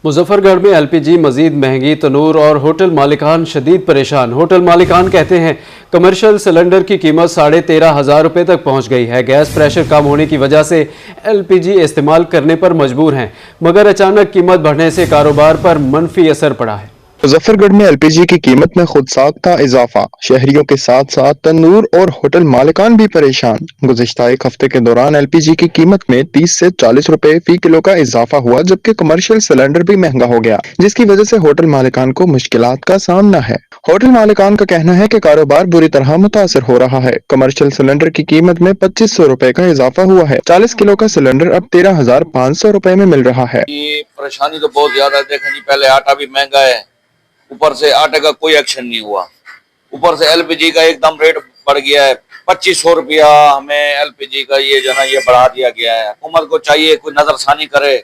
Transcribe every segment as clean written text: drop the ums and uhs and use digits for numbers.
मुजफ्फरगढ़ में एलपीजी मजीद महंगी, तनूर और होटल मालिकान शदीद परेशान। होटल मालिकान कहते हैं कमर्शियल सिलेंडर की कीमत 13,500 रुपये तक पहुंच गई है। गैस प्रेशर कम होने की वजह से एलपीजी इस्तेमाल करने पर मजबूर हैं, मगर अचानक कीमत बढ़ने से कारोबार पर मनफी असर पड़ा है। मुजफ्फरगढ़ में एलपीजी की कीमत में खुद साख्ता इजाफा, शहरियों के साथ साथ तंदूर और होटल मालिकान भी परेशान। गुज़िश्ता एक हफ्ते के दौरान एलपीजी की कीमत में 30 से 40 रुपए फी किलो का इजाफा हुआ, जबकि कमर्शियल सिलेंडर भी महंगा हो गया, जिसकी वजह से होटल मालिकान को मुश्किलात का सामना है। होटल मालिकान का कहना है कि कारोबार बुरी तरह मुतासर हो रहा है। कमर्शियल सिलेंडर की कीमत में 2500 रुपए का इजाफा हुआ है। 40 किलो का सिलेंडर अब 13,500 रुपए में मिल रहा है। ये परेशानी तो बहुत ज्यादा है। देखें जी, पहले आटा भी महंगा है, ऊपर से आटे का कोई एक्शन नहीं हुआ, ऊपर से एलपीजी का एकदम रेट बढ़ गया है। 2500 रुपया हमें एलपीजी का ये जो ना ये बढ़ा दिया गया है। हुकूमत को चाहिए कोई नजरसानी करे।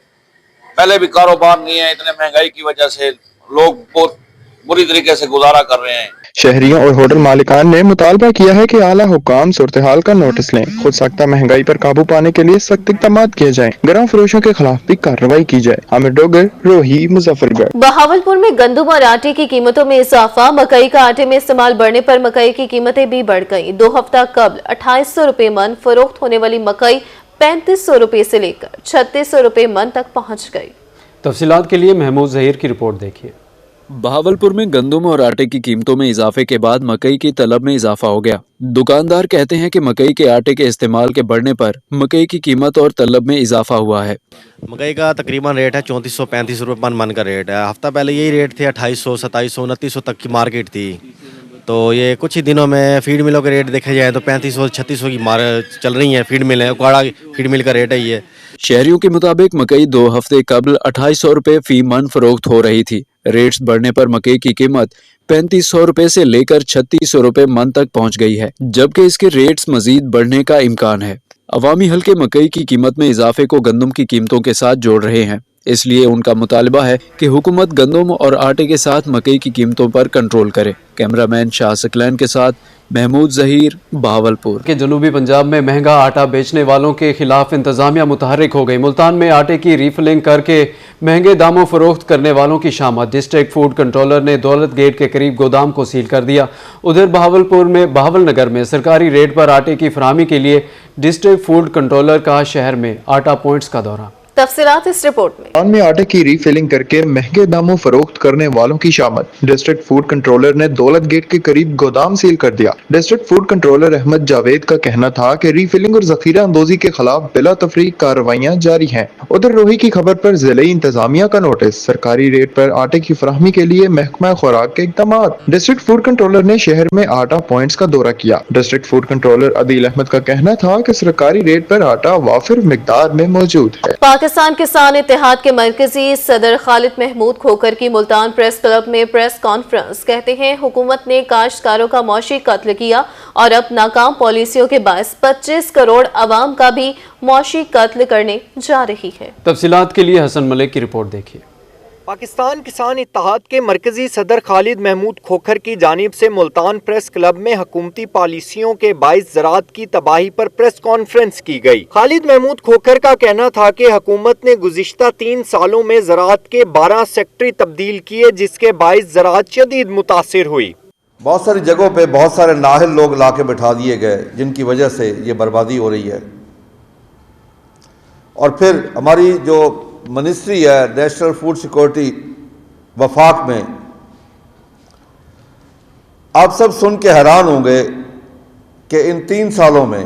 पहले भी कारोबार नहीं है, इतने महंगाई की वजह से लोग बहुत बुरी तरीके से गुजारा कर रहे हैं। शहरियों और होटल मालिकान ने मुतालबा किया है कि आला हुकाम सूरत हाल का नोटिस लें, खुद साख्ता महंगाई पर काबू पाने के लिए सख्त इक़दामात किए जाएं, गरम फरोशों के खिलाफ भी कार्रवाई की जाए। आमिर डोगर, रोही, मुजफ्फरगढ़। बहावलपुर में गंदम और आटे की कीमतों में इजाफा, मकई का आटे में इस्तेमाल बढ़ने पर मकई की कीमतें भी बढ़ गईं। 2 हफ्ता कबल 2800 रुपए मन फरोख्त होने वाली मकई 3500 रुपए से लेकर 3600 रुपए मन तक पहुंच गई। तफसीलात के लिए महमूद जहीर की रिपोर्ट देखिए। बहावलपुर में गंदम और आटे की कीमतों में इजाफे के बाद मकई की तलब में इजाफा हो गया। दुकानदार कहते हैं कि मकई के आटे के इस्तेमाल के बढ़ने पर मकई की कीमत और तलब में इजाफा हुआ है। मकई का तकरीबन रेट है 3435 रुपये मन का रेट है। हफ्ता पहले यही रेट थे 2800, 2700, 2900 तक की मार्केट थी। तो ये कुछ ही दिनों में फीड मिलों के रेट देखे जाए तो 3500, 3600 की चल रही हैं फीड मिलें। उकाड़ा फीड मिल का रेट है ये। शहरियों के मुताबिक मकई 2 हफ्ते कबल 2800 रुपए फी मन फरोख्त हो रही थी। रेट्स बढ़ने पर मकई की कीमत 3500 रुपए से लेकर 3600 रुपए मन तक पहुंच गई है, जबकि इसके रेट्स मजीद बढ़ने का इम्कान है। अवामी हल्के मकई की कीमत में इजाफे को गंदम की कीमतों के साथ जोड़ रहे हैं, इसलिए उनका मुतालबा है कि हुकूमत गंदम और आटे के साथ मकई की कीमतों पर कंट्रोल करे। कैमरामैन शाह सकलैन के साथ महमूद जहीर, बहावलपुर। के जनूबी पंजाब में महंगा आटा बेचने वालों के खिलाफ इंतजामिया मुतहर्रिक हो गई। मुल्तान में आटे की रीफिलिंग करके महंगे दामों फरोख्त करने वालों की शामत। डिस्ट्रिक्ट फूड कंट्रोलर ने दौलत गेट के करीब गोदाम को सील कर दिया। उधर बहावलपुर में बहावल नगर में सरकारी रेट पर आटे की फराहमी के लिए डिस्ट्रिक्ट फूड कंट्रोलर का शहर में आटा पॉइंट्स का दौरा। तफसीलात इस रिपोर्ट में। मुल्तान में आटे की रीफिलिंग करके महंगे दामों फरोख्त करने वालों की शामत। डिस्ट्रिक्ट फूड कंट्रोलर ने दौलत गेट के करीब गोदाम सील कर दिया। District food controller Ahmed Javed का कहना था कि रीफिलिंग और जखीरा अंदोजी के खिलाफ बिला तफरीक कार्रवाइयां जारी हैं। उधर रोही की खबर पर जिले इंतजामिया का नोटिस, सरकारी रेट पर आटे की फराहमी के लिए महकमा खुराक के इकदाम। डिस्ट्रिक्ट फूड कंट्रोलर ने शहर में आटा पॉइंट्स का दौरा किया। District food controller Adeel Ahmed का कहना था कि सरकारी रेट पर आटा वाफिर मिकदार में मौजूद है। पाकिस्तान किसान इत्तेहाद के मरकजी सदर खालिद महमूद खोखर की मुल्तान प्रेस क्लब में प्रेस कॉन्फ्रेंस। कहते हैं हुकूमत ने काश्तकारों का मौशी कत्ल किया और अब नाकाम पॉलिसियों के बायस 25 करोड़ अवाम का भी मौशी कत्ल करने जा रही है। तफसीलात के लिए हसन मलिक की रिपोर्ट देखिए। पाकिस्तान किसान इत्तेहाद के मरकजी सदर खालिद महमूद खोखर की जानिब से मुल्तान प्रेस क्लब में हुकूमती पॉलिसियों के बाइस ज़राअत की तबाही पर प्रेस कॉन्फ्रेंस की गई। खालिद महमूद खोखर का कहना था कि हुकूमत ने गुज़िश्ता 3 सालों में ज़राअत के 12 सेक्टरी तब्दील किए, जिसके बाइस ज़राअत शदीद मुतासिर हुई। बहुत सारी जगहों पे बहुत सारे नाहल लोग ला के बैठा दिए गए, जिनकी वजह से ये बर्बादी हो रही है। और फिर हमारी जो मिनिस्ट्री है नेशनल फूड सिक्योरिटी वफाक में, आप सब सुन के हैरान होंगे कि इन 3 सालों में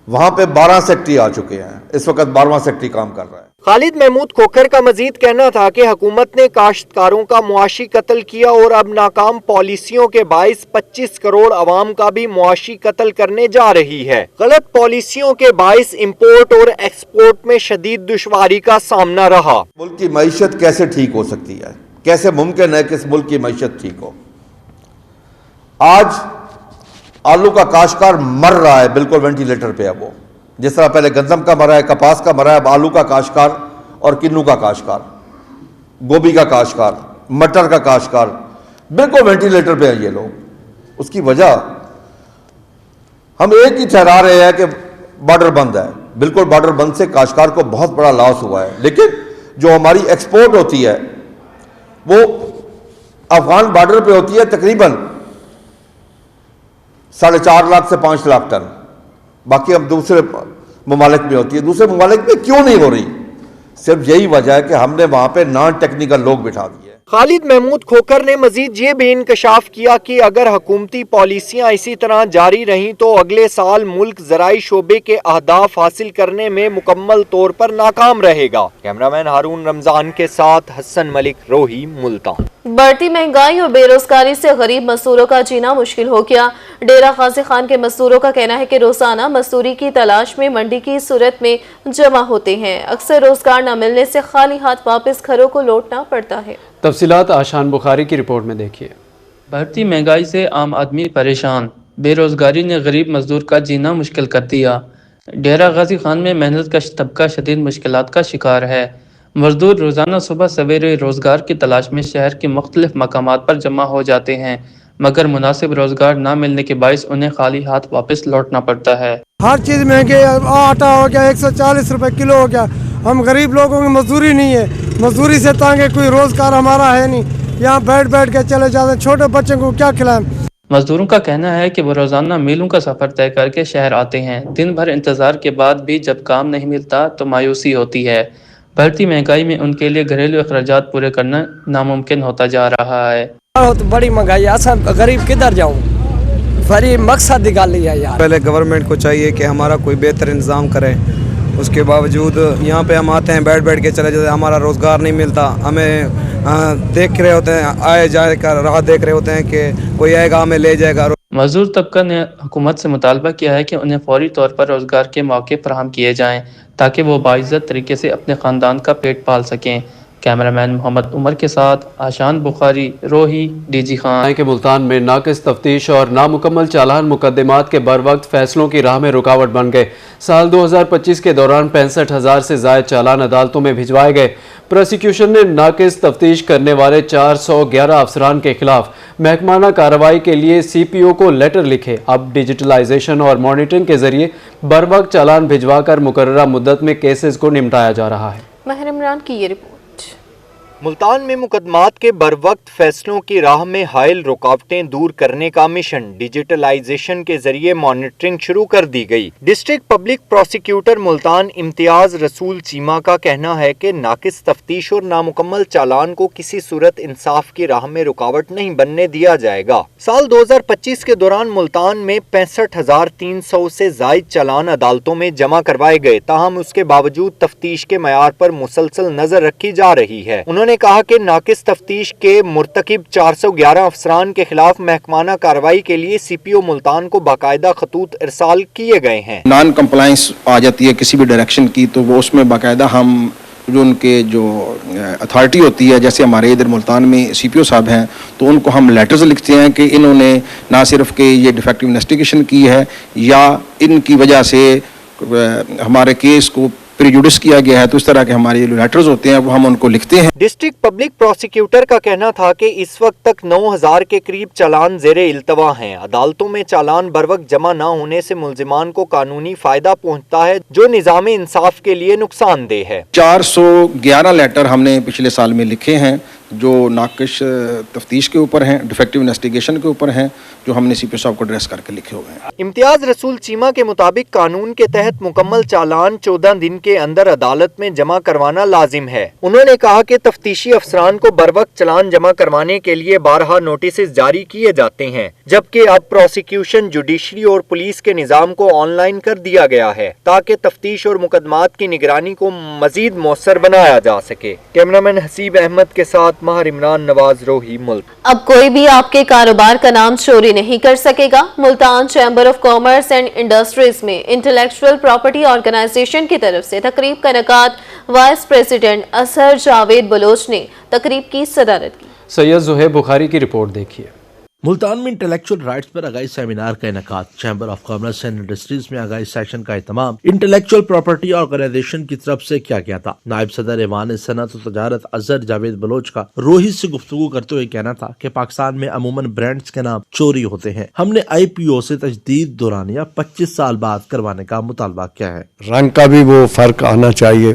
वहां पे 12 सेक्टरी आ चुके हैं। इस वक्त 12वां सेक्टरी काम कर रहा है। खालिद महमूद खोखर का मजीद कहना था कि हुकूमत ने काश्तकारों का मुआशी कत्ल किया और अब नाकाम पॉलिसियों के बाइस 25 करोड़ अवाम का भी मुआशी कत्ल करने जा रही है। गलत पॉलिसियों के बाइस इंपोर्ट और एक्सपोर्ट में शदीद दुश्वारी का सामना रहा। मुल्क की मईशत कैसे ठीक हो सकती है? कैसे मुमकिन है कि इस मुल्क की मईशत ठीक हो? आज आलू का काश्तकार मर रहा है, बिल्कुल वेंटिलेटर पे है वो। जिस तरह पहले गंदम का मरा है, कपास का मरा है, अब आलू का काश्तकार और किन्नू का काश्तकार, गोभी का काश्तकार, मटर का काश्तकार बिल्कुल वेंटिलेटर पे है ये लोग। उसकी वजह हम एक ही ठहरा रहे हैं कि बॉर्डर बंद है। बिल्कुल बॉर्डर बंद से काश्तकार को बहुत बड़ा लॉस हुआ है, लेकिन جو ہماری ایکسپورٹ ہوتی ہے وہ افغان بارڈر پہ ہوتی ہے تقریباً 4.5 لاکھ سے 5 لاکھ ٹن. باقی اب دوسرے ممالک میں ہوتی ہے. دوسرے ممالک میں کیوں نہیں ہو رہی؟ صرف یہی وجہ ہے کہ ہم نے وہاں پہ نان ٹیکنیکل لوگ بٹھا دیے. خالد محمود کھوکھر نے مزید یہ بھی انکشاف کیا کہ اگر حکومتی پالیسیاں اسی طرح جاری رہیں تو اگلے سال ملک زرعی شعبے کے اہداف حاصل کرنے میں مکمل طور پر ناکام رہے گا. کیمرامین ہارون رمضان کے ساتھ حسن ملک، روہی، ملتان. بڑھتی مہنگائی اور بے روزگاری سے غریب مزدوروں کا جینا مشکل ہو گیا. ڈیرہ غازی خان کے مزدوروں کا کہنا ہے کہ روزانہ مزدوری کی تلاش میں منڈی کی صورت میں جمع ہوتے ہیں. اکثر روزگار نہ ملنے سے خالی ہاتھ واپس گھروں کو لوٹنا پڑتا ہے. تفصیلات آشان بخاری کی رپورٹ میں دیکھیے. بڑھتی مہنگائی سے عام آدمی پریشان. بے روزگاری نے غریب مزدور کا جینا مشکل کر دیا. ڈیرہ غازی خان میں محنت کش طبقہ شدید مشکلات کا شکار ہے. مزدور روزانہ صبح سویرے روزگار کی تلاش میں شہر کے مختلف مقامات پر جمع ہو جاتے ہیں، مگر مناسب روزگار نہ ملنے کے باعث انہیں خالی ہاتھ واپس لوٹنا پڑتا ہے. ہر چیز مہنگی، آٹا ہو گیا 140 روپے کلو ہو گیا. ہم غریب لوگوں کی مزدوری نہیں ہے، مزدوری سے تانگ کوئی روزگار ہمارا ہے نہیں. یہاں بیٹھ کے چلے جاتے ہیں، چھوٹے بچوں کو کیا کھلائیں. مزدوروں کا کہنا ہے کہ وہ روزانہ میلوں کا سفر طے کر کے شہر آتے ہیں. دن بھر انتظار کے بعد بھی جب کام نہیں ملتا تو مایوسی ہوتی ہے. بڑھتی مہنگائی میں ان کے لیے گھریلو اخراجات پورے کرنا ناممکن ہوتا جا رہا ہے. بہت بڑی مہنگائی، غریب کدھر جاؤں؟ غریب مقصد نکال لیا یار. پہلے گورنمنٹ کو چاہیے کہ ہمارا کوئی بہتر انتظام کرے. اس کے باوجود یہاں پہ ہم آتے ہیں، بیٹھ کے چلے جاتے ہیں، ہمارا روزگار نہیں ملتا. ہمیں دیکھ رہے ہوتے ہیں، آئے جائے کا راہ دیکھ رہے ہوتے ہیں کہ کوئی آئے گا ہمیں لے جائے گا. مزدور طبقہ نے حکومت سے مطالبہ کیا ہے کہ انہیں فوری طور پر روزگار کے موقع فراہم کیے جائیں تاکہ وہ باعزت طریقے سے اپنے خاندان کا پیٹ پال سکیں. کیمرامین محمد عمر کے ساتھ آشان بخاری، روہی، ڈی جی خان. کہ ملتان میں ناقص تفتیش اور نامکمل چالان مقدمات کے بروقت فیصلوں کی راہ میں رکاوٹ بن گئے. سال 2025 کے دوران 65,000 سے زائد چالان عدالتوں میں بھجوائے گئے. پروسیکیوشن نے ناقص تفتیش کرنے والے 411 افسران کے خلاف محکمانہ کارروائی کے لیے سی پی او کو لیٹر لکھے. اب ڈیجیٹلائزیشن اور مانیٹرنگ کے ذریعے بروقت چالان بھجوا کر مقررہ مدت میں کیسز کو نمٹایا جا رہا ہے. ماہر عمران کی یہ رپورٹ. ملتان میں مقدمات کے بروقت فیصلوں کی راہ میں حائل رکاوٹیں دور کرنے کا مشن ڈیجیٹلائزیشن کے ذریعے مانیٹرنگ شروع کر دی گئی. ڈسٹرکٹ پبلک پروسیکیوٹر ملتان امتیاز رسول چیمہ کا کہنا ہے کہ ناقص تفتیش اور نامکمل چالان کو کسی صورت انصاف کی راہ میں رکاوٹ نہیں بننے دیا جائے گا. سال 2025 کے دوران ملتان میں 65,300 سے زائد چالان عدالتوں میں جمع کروائے گئے، تاہم اس کے باوجود تفتیش کے معیار پر مسلسل نظر رکھی جا رہی ہے. انہوں نے کہا کہ ناقص تفتیش کے مرتکب 411 افسران کے خلاف محکمانہ کارروائی کے لیے سی پی او ملتان کو باقاعدہ خطوط ارسال کیے گئے ہیں. نان کمپلائنس آ جاتی ہے کسی بھی ڈائریکشن کی تو وہ اس میں باقاعدہ ہم جو ان کے جو اتھارٹی ہوتی ہے، جیسے ہمارے ادھر ملتان میں سی پی او صاحب ہیں، تو ان کو ہم لیٹرز لکھتے ہیں کہ انہوں نے نہ صرف کہ یہ ڈیفیکٹو انویسٹیگیشن کی ہے یا ان کی وجہ سے ہمارے کیس کو پریجوڈس کیا گیا ہے، تو اس طرح کے ہمارے جو لیٹرز ہوتے ہیں وہ ہم ان کو لکھتے ہیں. ڈسٹرکٹ پبلک پروسیکیوٹر کا کہنا تھا کہ اس وقت تک 9,000 کے قریب چالان زیر التوا ہیں. عدالتوں میں چالان بروقت جمع نہ ہونے سے ملزمان کو قانونی فائدہ پہنچتا ہے جو نظام انصاف کے لیے نقصان دہ ہے. 411 لیٹر ہم نے پچھلے سال میں لکھے ہیں جو ناقص تفتیش کے اوپر ہیں، ڈیفیکٹو انویسٹیگیشن کے اوپر ہیں، جو ہم نے سی پی او صاحب کو ایڈریس کر کے لکھے ہوئے ہیں. امتیاز رسول چیمہ کے مطابق قانون کے تحت مکمل چالان 14 دن کے اندر عدالت میں جمع کروانا لازم ہے. انہوں نے کہا کہ تفتیشی افسران کو بروقت چالان جمع کروانے کے لیے بارہا نوٹسز جاری کیے جاتے ہیں، جبکہ اب پروسیکیوشن، جوڈیشری اور پولیس کے نظام کو آن لائن کر دیا گیا ہے تاکہ تفتیش اور مقدمات کی نگرانی کو مزید مؤثر بنایا جا سکے. کیمرامین حسیب احمد کے ساتھ ماہر عمران، نواز، روہی، ملک. اب کوئی بھی آپ کے کاروبار کا نام چوری نہیں کر سکے گا. Multan chamber of commerce and industries میں انٹلیکچوئل پراپرٹی آرگنائزیشن کی طرف سے تقریب کا انعقاد. وائس پریزیڈنٹ اظہر جاوید بلوچ نے تقریب کی صدارت کی. سید زہیب بخاری کی رپورٹ دیکھیے. ملتان میں انٹلیکچوئل رائٹس پر آگاہی سیمینار کا انعقاد. Chamber of commerce and industries میں آگاہی سیشن کا اہتمام انٹلیکچوئل پراپرٹی آرگنائزیشن کی طرف سے کیا گیا تھا. نائب صدر ایوان صنعت و تجارت اظہر جاوید بلوچ کا روہی سے گفتگو کرتے ہوئے کہنا تھا کہ پاکستان میں عموماً برانڈز کے نام چوری ہوتے ہیں. ہم نے آئی پی او سے تجدید دورانیہ 25 سال بعد کروانے کا مطالبہ کیا ہے. رنگ کا بھی وہ فرق آنا چاہیے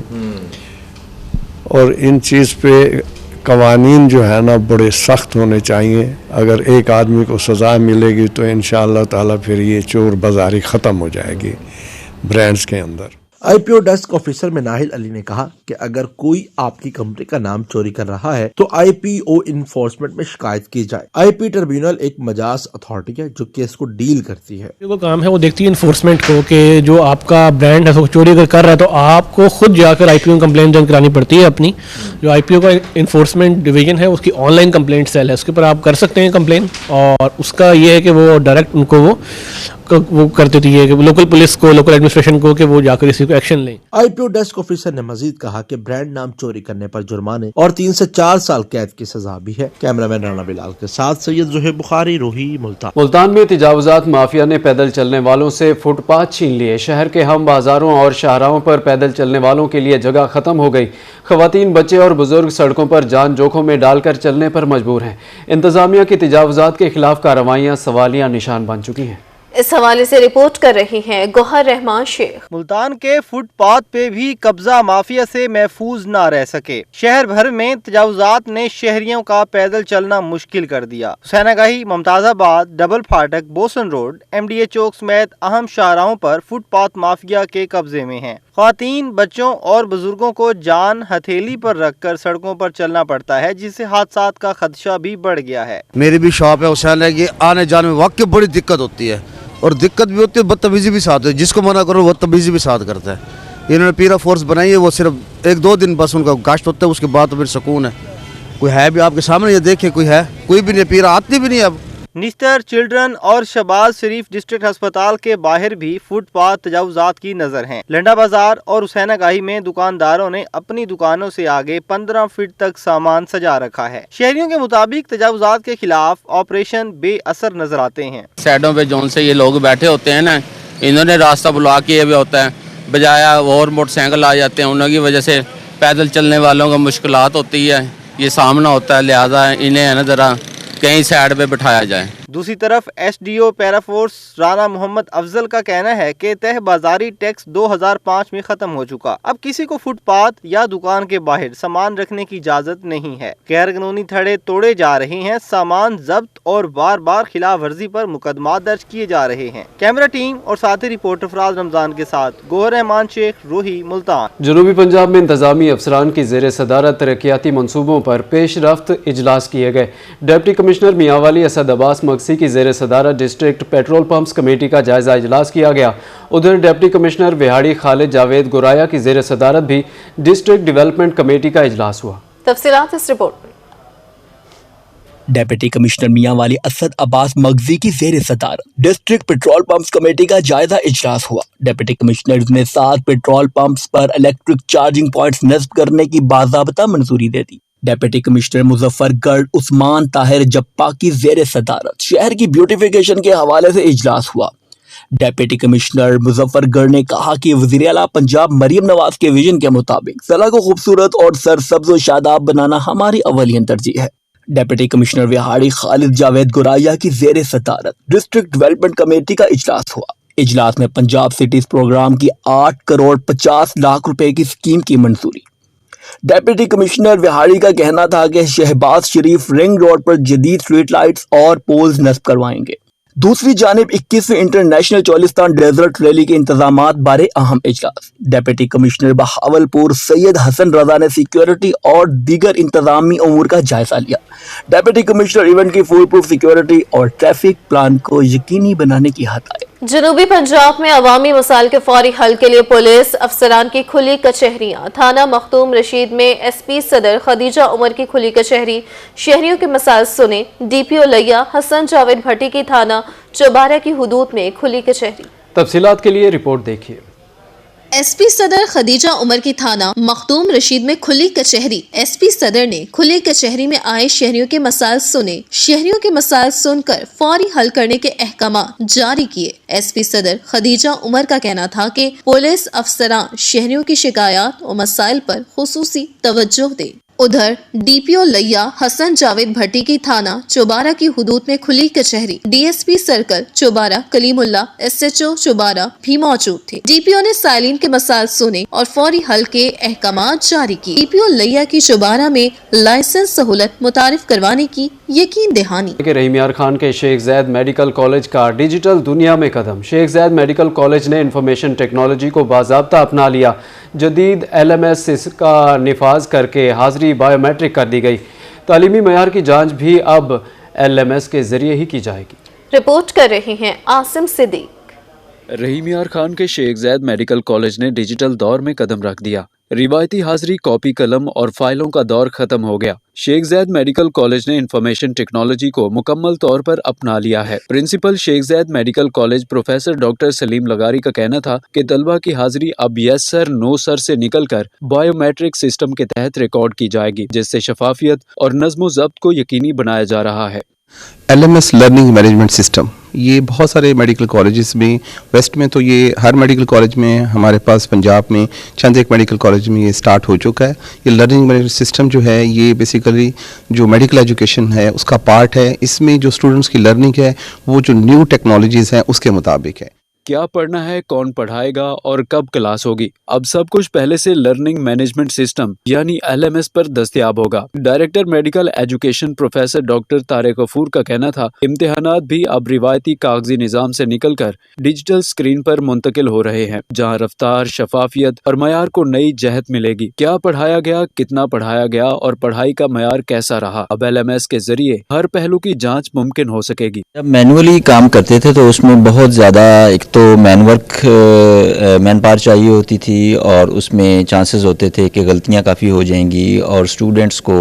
और इन चीज़ पे कवानीन जो है ना बड़े सख्त होने चाहिए। अगर एक आदमी को सज़ा मिलेगी तो इंशाअल्लाह ताला फिर ये चोर बाजारी ख़त्म हो जाएगी ब्रांड्स के अंदर। आईपीओ डेस्क ऑफिसर में नाहिल अली ने कहा कि अगर कोई आपकी कंपनी का नाम चोरी कर रहा है तो आईपीओ इन्फोर्समेंट में शिकायत की जाए। आईपी ट्रिब्यूनल एक मजाज अथॉरिटी है जो केस को डील करती है। जो काम है वो देखती है इन्फोर्समेंट को कि जो आपका ब्रांड है वो चोरी अगर कर रहा है तो आपको खुद जाकर आईपीओ में कंप्लेंट दर्ज करानी पड़ती है अपनी। जो आईपीओ का इन्फोर्समेंट डिवीजन है उसकी ऑनलाइन कंप्लेंट सेल है, उसके ऊपर आप कर सकते हैं कंप्लेन। और उसका ये है कि वो डायरेक्ट उनको वो कर देती है कि लोकल पुलिस को, लोकल एडमिनिस्ट्रेशन को, कि वो जाकर इसी को एक्शन लें। आईपीओ डेस्क ऑफिसर ने मजीद कहा कि ब्रांड नाम चोरी करने पर जुर्माने और 3 से 4 साल कैद की सजा भी है। कैमरामैन राना बिलाल के साथ सैयद ज़ुहैब बुखारी, रोही, मुल्तान। मुल्तान में तजावुजात माफिया ने पैदल चलने वालों से फुटपाथ छीन लिए। शहर के हम बाजारों और शाहराहों पर पैदल चलने वालों के लिए जगह खत्म हो गई। खवातीन, बच्चे और बुजुर्ग सड़कों पर जान जोखों में डालकर चलने पर मजबूर हैं। इंतजामिया की तजावुजात के खिलाफ कार्रवाइयां सवालिया निशान बन चुकी हैं। इस हवाले से रिपोर्ट कर रही हैं गोहर रहमान शेख। मुल्तान के फुटपाथ पे भी कब्जा माफिया से महफूज ना रह सके। शहर भर में तजावुजात ने शहरियों का पैदल चलना मुश्किल कर दिया। हुसैनागाही, मुमताजाबाद, डबल फाटक, बोसन रोड, एमडीए चौक समेत अहम शाहराहों पर फुटपाथ माफिया के कब्जे में हैं। ख्वातीन, बच्चों और बुजुर्गों को जान हथेली पर रखकर सड़कों पर चलना पड़ता है, जिससे हादसात का खदशा भी बढ़ गया है। मेरी भी शॉप है हुसैनागाही, आने जाने में वाकई बड़ी दिक्कत होती है और दिक्कत भी होती है, बदतमीजी भी साथ है। जिसको मना करो वो बदतमीजी भी साथ करता है। इन्होंने पीरा फोर्स बनाई है, वो सिर्फ 1-2 दिन बस उनका गाश्त होता है, उसके बाद तो फिर सुकून है। कोई है भी आपके सामने, ये देखे कोई है, कोई भी नहीं, पीरा आती भी नहीं। अब निस्तर, चिल्ड्रन और शहबाज शरीफ डिस्ट्रिक्ट अस्पताल के बाहर भी फुटपाथ तजावुजात की नजर हैं। लंडा बाजार और हुसैनागाही में दुकानदारों ने अपनी दुकानों से आगे 15 फीट तक सामान सजा रखा है। शहरियों के मुताबिक तजावुजात के खिलाफ ऑपरेशन बेअसर नजर आते हैं। साइडों पे जोन से ये लोग बैठे होते हैं ना, इन्होंने रास्ता ब्लॉक किया हुआ होता है, बजाया और मोटरसाइकिल आ जाते हैं, उनकी वजह से पैदल चलने वालों को मुश्किलात होती है, ये सामना होता है। लिहाजा इन्हें है ना जरा कहीं साइड पे बिठाया जाए। दूसरी तरफ एसडीओ पैराफोर्स राना मोहम्मद अफजल का कहना है कि तह बाजारी टैक्स 2005 में खत्म हो चुका। अब किसी को फुटपाथ या दुकान के बाहर सामान रखने की इजाजत नहीं है। गैर कानूनी थड़े तोड़े जा रहे हैं, सामान जब्त और बार बार खिलाफ वर्जी पर मुकदमा दर्ज किए जा रहे हैं। कैमरा टीम और साथी रिपोर्टर फराज रमजान के साथ गोहर रहमान शेख, रोही, मुल्तान। जनूबी पंजाब में इंतजामी अफसरान की ज़ेर सदारत तरक्याती मनसूबों पर पेश रफ्त इजलास किए गए। डिप्टी कमिश्नर मियांवाली असद अब्बास मगसी की ज़ेर सदारत डिस्ट्रिक्ट पेट्रोल पंप्स कमेटी का जायजा इजलास किया गया। उधर डिप्टी कमिश्नर विहाड़ी खालिद जावेद गुराया की ज़ेर सदारत भी डिस्ट्रिक्ट डेवलपमेंट कमेटी का इजलास हुआ। तफसीलात इस रिपोर्ट में। डेप्यूटी कमिश्नर मियांवाली असद अब्बास मगजी की ज़ेर सदारत डिस्ट्रिक्ट पेट्रोल पंप्स कमेटी का जायजा इजलास हुआ। डिप्टी कमिश्नर ने 7 पेट्रोल पंप्स पर इलेक्ट्रिक चार्जिंग पॉइंट्स नस्ब करने की बाज़ाब्ता मंजूरी दे दी। डेप्यूटी कमिश्नर मुजफ्फरगढ़ उस्मान ताहिर जप्पा की ज़ेर सदारत शहर की ब्यूटिफिकेशन के हवाले से इजलास हुआ। डेप्यूटी कमिश्नर मुजफ्फरगढ़ ने कहा कि वज़ीर आला पंजाब मरीम नवाज के विजन के मुताबिक ज़िला को खूबसूरत और सरसब्ज व शादाब बनाना हमारी अवलियन तरजीह है। डेप्यूटी कमिश्नर विहाड़ी खालिद जावेद गुराया की ज़ेर सदारत डिस्ट्रिक्ट डेवलपमेंट कमेटी का इजलास हुआ। इजलास में पंजाब सिटीज प्रोग्राम की 8 करोड़ 50 लाख रुपए की स्कीम की मंजूरी। डेप्यूटी कमिश्नर विहाड़ी का कहना था कि शहबाज शरीफ रिंग रोड पर जदीद स्ट्रीट लाइट्स और पोल्स नस्ब करवाएंगे। दूसरी जानिब 21वीं इंटरनेशनल चौलिस्तान डेजर्ट रैली के इंतजामात बारे अहम इजलास। डेप्यूटी कमिश्नर बहावलपुर सैयद हसन रजा ने सिक्योरिटी और दीगर इंतजामी उमूर का जायजा लिया। डेप्यूटी कमिश्नर इवेंट की फुल प्रूफ सिक्योरिटी और ट्रैफिक प्लान को यकीनी बनाने की हदायत। जनूबी पंजाब में अवामी मसाइल के फौरी हल के लिए पुलिस अफसरान की खुली कचहरियां। थाना मखदूम रशीद में एसपी सदर खदीजा उमर की खुली कचहरी, शहरियों के मसाइल सुने। डीपीओ लिया हसन जावेद भट्टी की थाना चौबारा की हुदूद में खुली कचहरी। तफसीलात के लिए रिपोर्ट देखिए। एसपी सदर खदीजा उमर की थाना मखदूम रशीद में खुली कचहरी। एसपी सदर ने खुली कचहरी में आए शहरियों के मसाइल सुने। शहरियों के मसाइल सुनकर फौरी हल करने के अहकाम जारी किए। एसपी सदर खदीजा उमर का कहना था कि पुलिस अफसरान शहरियों की शिकायत और मसाइल पर खुसूसी तवज्जो दे। उधर डीपीओ लैया हसन जावेद भट्टी की थाना चौबारा की हुदूद में खुली कचहरी डीएसपी सर्कल चौबारा कलीमुल्ला एसएचओ चौबारा भी मौजूद थे। डीपीओ ने साइलिन के मसाइल सुने और फौरी हल के अहकामात जारी किए। डीपीओ लैया की चौबारा में लाइसेंस सहूलत मुतारिफ करवाने की यकीन दहानी। रहीम यार खान के शेख ज़ैद मेडिकल कॉलेज का डिजिटल दुनिया में कदम। शेख ज़ैद मेडिकल कॉलेज ने इंफॉर्मेशन टेक्नोलॉजी को बाज़ाब्ता अपना लिया। जदीद LMS का निफाज करके हाज़री बायोमेट्रिक कर दी गई। तालीमी मयार की जांच भी अब LMS के जरिए ही की जाएगी। रिपोर्ट कर रहे हैं आसिम सिद्दीक। रहीम यार खान के शेख ज़ैद मेडिकल कॉलेज ने डिजिटल दौर में कदम रख दिया। रिवायती हाजिरी, कॉपी कलम और फाइलों का दौर खत्म हो गया। शेख ज़ैद मेडिकल कॉलेज ने इंफॉर्मेशन टेक्नोलॉजी को मुकम्मल तौर पर अपना लिया है। Principal Sheikh Zayed medical college professor doctor Saleem लगारी का कहना था कि तलबा की हाजिरी अब यस सर नो सर से निकलकर बायोमेट्रिक सिस्टम के तहत रिकॉर्ड की जाएगी, जिससे शफाफियत और नज़्म ज़ब्त को यकीनी बनाया जा रहा है। LMS लर्निंग मैनेजमेंट सिस्टम ये बहुत सारे मेडिकल कॉलेजेस में, वेस्ट में तो ये हर मेडिकल कॉलेज में, हमारे पास पंजाब में चंद एक मेडिकल कॉलेज में ये स्टार्ट हो चुका है। ये लर्निंग मैनेजमेंट सिस्टम जो है ये बेसिकली जो मेडिकल एजुकेशन है उसका पार्ट है। इसमें जो स्टूडेंट्स की लर्निंग है वो जो न्यू टेक्नोलॉजीज़ हैं उसके मुताबिक है। क्या पढ़ना है, कौन पढ़ाएगा और कब क्लास होगी, अब सब कुछ पहले से लर्निंग मैनेजमेंट सिस्टम यानी LMS पर दस्तयाब होगा। Director medical education professor doctor Tariq Ghafoor का कहना था, इम्तिहानात भी अब रिवायती कागजी निज़ाम से निकलकर डिजिटल स्क्रीन पर मुंतकिल हो रहे हैं, जहां रफ्तार, शफाफियत और मयार को नई जहत मिलेगी। क्या पढ़ाया गया, कितना पढ़ाया गया और पढ़ाई का मयार कैसा रहा, अब LMS के जरिए हर पहलू की जाँच मुमकिन हो सकेगी। जब मैनुअली काम करते थे तो उसमें बहुत ज़्यादा एक तो मैन पावर चाहिए होती थी और उसमें चांसेस होते थे कि गलतियां काफ़ी हो जाएंगी और स्टूडेंट्स को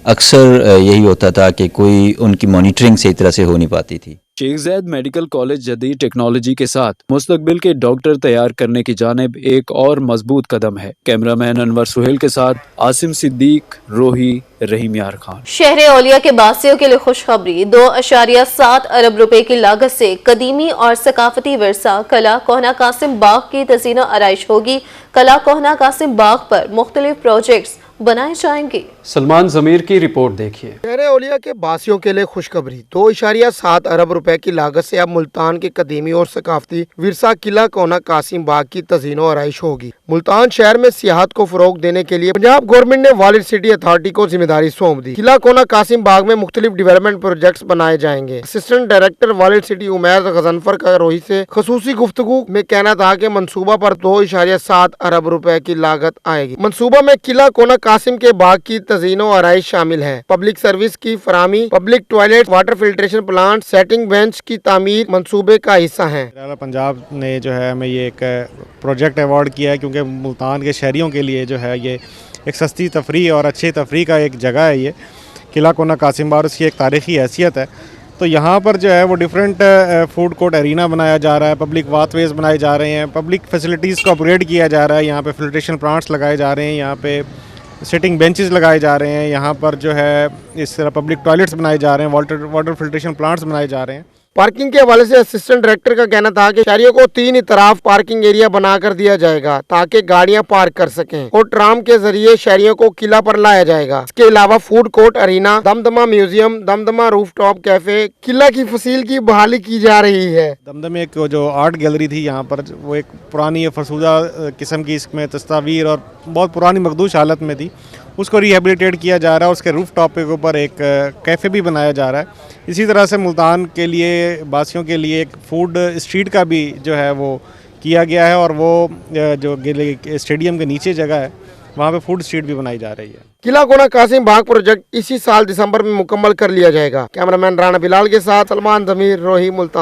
अक्सर यही होता था कि कोई उनकी मॉनिटरिंग सही तरह से हो नहीं पाती थी। शेख ज़ैद मेडिकल कॉलेज जदीद टेक्नोलॉजी के साथ मुस्तकबिल के डॉक्टर तैयार करने की जानिब एक और मजबूत कदम है। कैमरामैन अनवर सुहेल के साथ आसिम सिद्दीक, रोही, रहीम यार खान। शहर औलिया के बासियों के लिए खुशखबरी। 2.7 अरब रुपए की लागत से कदीमी और सकाफती विरसा कला कोहना कासिम बाग की तज़ीनो आराइश होगी। कला कोहना कासिम बाग पर मुख्तलिफ प्रोजेक्ट्स बनाए जाएंगे। सलमान ज़मीर की रिपोर्ट देखिए। शहर औलिया के बासियों के लिए खुशखबरी। 2.7 अरब रुपए की लागत से अब मुल्तान के कदीमी और सकाफती विरसा किला कोना कासिम बाग की तज़ीनो आराइश होगी। मुल्तान शहर में सियाहत को फरोग देने के लिए पंजाब गवर्नमेंट ने वालिद सिटी अथॉरिटी को जिम्मेदारी सौंप दी। किला कोना कासिम बाग में मुख्तलिफ डेवलपमेंट प्रोजेक्ट्स बनाए जाएंगे। असिस्टेंट डायरेक्टर वालिद सिटी उमैर गजनफर का रोही से खसूसी गुफ्तगू में कहना था कि मनसूबा पर 2.7 अरब रुपए की लागत आएगी। मनसूबा में किला कोना कासिम के बाग की तज़ीनो आराइश शामिल है। पब्लिक सर्विस की फराहमी, public toilet, water filtration plant, seating bench की तामीर मंसूबे का हिस्सा है। पंजाब ने जो है हमें ये एक प्रोजेक्ट अवार्ड किया है क्योंकि मुल्तान के शहरियों के लिए जो है ये एक सस्ती तफरी और अच्छी तफरी का एक जगह है। ये किला कोना कासिम बाग, उसकी एक तारीखी हैसियत है। तो यहाँ पर जो है वो डिफरेंट फूड कोर्ट एरिना बनाया जा रहा है, पब्लिक वाथवेज बनाए जा रहे हैं, पब्लिक फैसिलिटीज़ को अपग्रेड किया जा रहा है। यहाँ पे फिल्ट्रेशन प्लांट्स लगाए जा रहे हैं, यहाँ पे सिटिंग बेंचेस लगाए जा रहे हैं, यहाँ पर जो है इस तरह पब्लिक टॉयलेट्स बनाए जा रहे हैं, वाटर फिल्ट्रेशन प्लांट्स बनाए जा रहे हैं। पार्किंग के हवाले से असिस्टेंट डायरेक्टर का कहना था कि शहरियों को 3 इतराफ पार्किंग एरिया बनाकर दिया जाएगा ताकि गाड़ियां पार्क कर सकें और ट्राम के जरिए शहरियों को किला पर लाया जाएगा। इसके अलावा food court arena, Damdama museum, Damdama rooftop cafe, किला की फसील की बहाली की जा रही है। दमदम में एक जो आर्ट गैलरी थी यहाँ पर, वो एक पुरानी फरसूदा किस्म की इसमें तस्वीर और बहुत पुरानी मखदूश हालत में थी, उसको रिहेबिलिटेट किया जा रहा है। उसके रूफ टॉप के ऊपर एक कैफ़े भी बनाया जा रहा है। इसी तरह से मुल्तान के लिए, बासियों के लिए एक फूड स्ट्रीट का भी जो है वो किया गया है और वो जो स्टेडियम के नीचे जगह है वहाँ पे फूड स्ट्रीट भी बनाई जा रही है। किला कोना कासिम बाग प्रोजेक्ट इसी साल दिसंबर में मुकम्मल कर लिया जाएगा। कैमरामैन राणा बिलाल के साथ सलमान ज़मीर, रोही, मुल्तान।